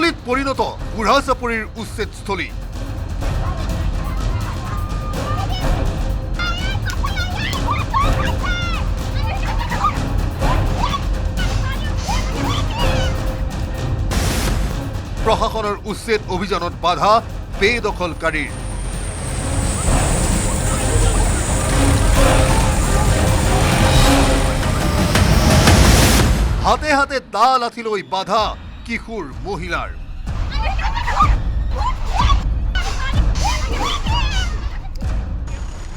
জুজুলিত পৰিণত বুঢ়াচাপৰিৰ উচ্ছেদস্থলী। প্ৰশাসনৰ উচ্ছেদ অভিযানত বাধা বেদখলকাৰীৰ। হাতে হাতে দা লাঠি লৈ বাধা কিশোৰ মহিলাৰ।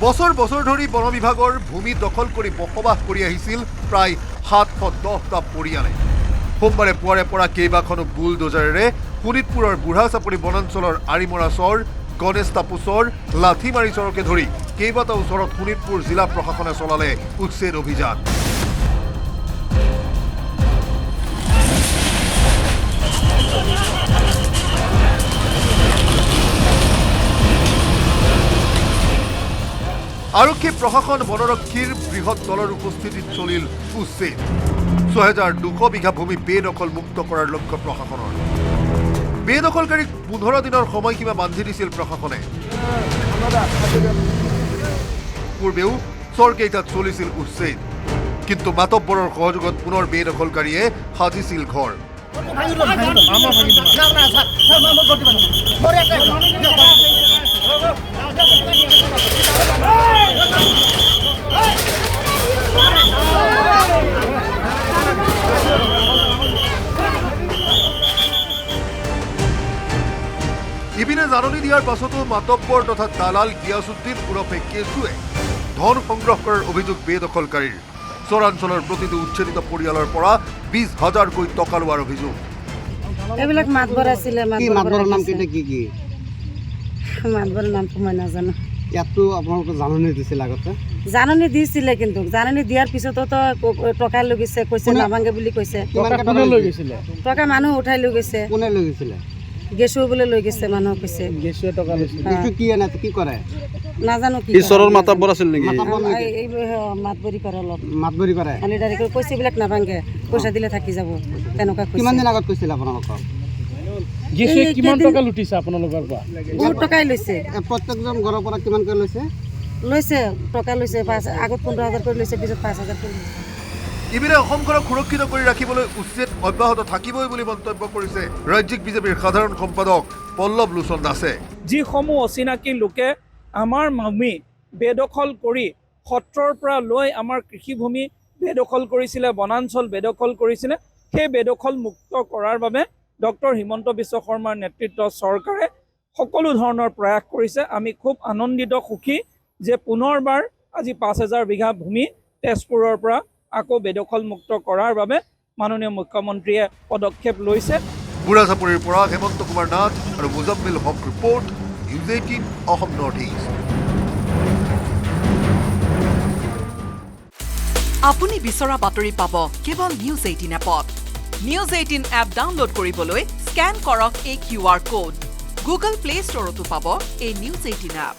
বছৰ বছৰ ধৰি বন বিভাগৰ ভূমি দখল কৰি বসবাস কৰি আহিছিল প্ৰায় 710টা পৰিয়ালে। সোমবাৰে পুৱাৰে পৰা কেইবাখনো বুলডোজাৰেৰে শোণিতপুৰৰ বুঢ়াচাপৰি বনাঞ্চলৰ আৰিমৰা চৰ, গণেশ টাপু চৰ, লাঠিমাৰী চৰকে ধৰি কেইবাটাও চৰত শোণিতপুৰ জিলা প্ৰশাসনে চলালে উচ্ছেদ অভিযান। আৰক্ষী প্ৰশাসন বনৰক্ষীৰ বৃহৎ দলৰ উপস্থিতিত চলিল উচ্ছেদ। ৬,২০০ বিঘা ভূমি বেদখল মুক্ত কৰাৰ লক্ষ্য প্ৰশাসনৰ। বেদখলকাৰীক ১৫ দিনৰ সময়সীমা বান্ধি দিছিল প্ৰশাসনে। পূৰ্বেও চৰকেইটাত চলিছিল উচ্ছেদ, কিন্তু মাতব্বৰৰ সহযোগত পুনৰ বেদখলকাৰীয়ে সাজিছিল ঘৰ। ইপিনে জাননী দিয়াৰ পাছতো মাতব্বৰ তথা দালাল গিয়াছুদ্দিন ওৰফে কেঁচুৱে ধন সংগ্ৰহ কৰাৰ অভিযোগ বেদখলকাৰীৰ। চৰাঞ্চলৰ প্ৰতিটো উচ্ছেদিত পৰিয়ালৰ পৰা ২০,০০০কৈ টকা লোৱাৰ অভিযোগ। এইবিলাক মাতবৰ আছিলে। মাতবৰৰ নাম কি? মাতবৰৰ নামটো মই নাজানো। ইয়াতো আপোনালোকে জাননী দিছিল আগতে? জাননী দিছিলে, কিন্তু জাননী দিয়াৰ পিছতো টকা লৈ গৈছে, কৈছে নাভাঙে বুলি কৈছে। টকা মানুহ উঠাই লৈ গৈছে। কোনে লৈ গৈছিলে? গেছু বোলে লৈ গৈছে, মানুহ কৈছে। গেছুৱে টকা লৈছে। কি এনে কি কৰে নাজানো। কি ঈশ্বৰৰ মাতব্বৰ আছিল নেকি? মাতবৰি কৰে, অলপ মাতবৰি কৰে। কৈছে এইবিলাক নাভাঙে, পইচা দিলে থাকি যাব, তেনেকুৱা। কিমান দিন আগত কৈছিল আপোনালোকক? কিমান টকা লুটিছে আপোনালোকৰ পৰা? বহুত টকাই লৈছে। প্ৰত্যেকজন ঘৰৰ পৰা কিমানকৈ লৈছে? টকা লৈছে। আগত 15,000 কৰি লৈছে, পিছত 5,000 কৰি লৈছে। ইপিনে অসমখনক সুৰক্ষিত কৰি ৰাখিবলৈ উচ্ছেদ অব্যাহত থাকিবই বুলি মন্তব্য কৰিছে ৰাজ্যিক বিজেপিৰ সাধাৰণ সম্পাদক পল্লৱ লোচন দাসে। যিসমূহ অচিনাকি লোকে আমাৰ ভূমি বেদখল কৰি সত্ৰৰ পৰা লৈ আমাৰ কৃষিভূমি বেদখল কৰিছিলে, বনাঞ্চল বেদখল কৰিছিলে, সেই বেদখল মুক্ত কৰাৰ বাবে ডক্টৰ হিমন্ত বিশ্ব শৰ্মাৰ নেতৃত্বৰ চৰকাৰে সকলো ধৰণৰ প্ৰয়াস কৰিছে। আমি খুব আনন্দিত, সুখী যে পুনৰবাৰ আজি ৫,০০০ বিঘা ভূমি তেজপুৰৰ পৰা আকৌ বেদখল মুক্ত কৰাৰ বাবে মাননীয় মুখ্যমন্ত্ৰীয়ে পদক্ষেপ লৈছে। বুঢ়াচাপৰিৰ পৰা হেমন্ত কুমাৰ নাথ আৰু Mujammil Haque report, news ১৮ Assam north east. আপুনি বিচৰা বাতৰি পাব কেৱল নিউজ ১৮ এপত। নিউজ ১৮ এপ ডাউনলোড কৰিবলৈ স্কেন কৰক এই QR কোড। গুগল প্লে ষ্টৰতো পাব এই নিউজ ১৮ এপ।